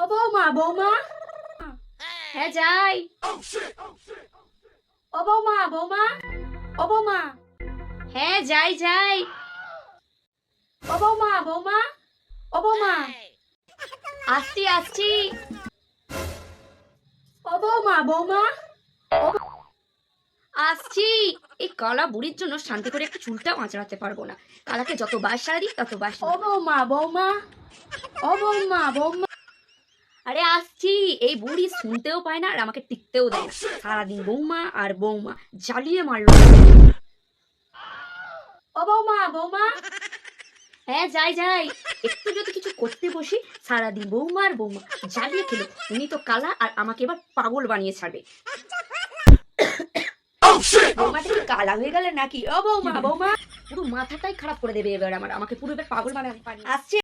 ও বৌমা বৌমা, হ্যাঁ যাই। ও বৌমা বৌমা, ও বৌমা, হ্যাঁ যাই যাই। ও বৌমা বৌমা, ও বৌমা, আসছি আসছি। ও বৌমা বৌমা, আসছি। এই কালা বুড়ির জন্য শান্তি করে একটু চুলটাও আঁচড়াতে পারবো না। কালাকে যত বাস সারা দিই তত বাস। ও বৌমা বৌমা, ও বৌমা বৌমা, আরে আসছি। এই বুড়ি শুনতেও পায় না আর আমাকে টিকতেও দেয় না। সারাদিন বৌমা আর বৌমা জ্বালিয়ে মারলো। ও বৌমা বৌমা, হ্যাঁ যাই যাই। একটু যদি কিছু করতে বসি সারাদিন বৌমা আর বৌমা জ্বালিয়ে খেলো। উনি তো কালা আর আমাকে এবার পাগল বানিয়ে ছাড়বে। বৌমাটা কি কালা হয়ে গেলে নাকি? ও বৌমা বৌমা, পুরো মাথাটাই খারাপ করে দেবে এবার আমাকে পুরো এবার পাগল বানাবে। আসছে।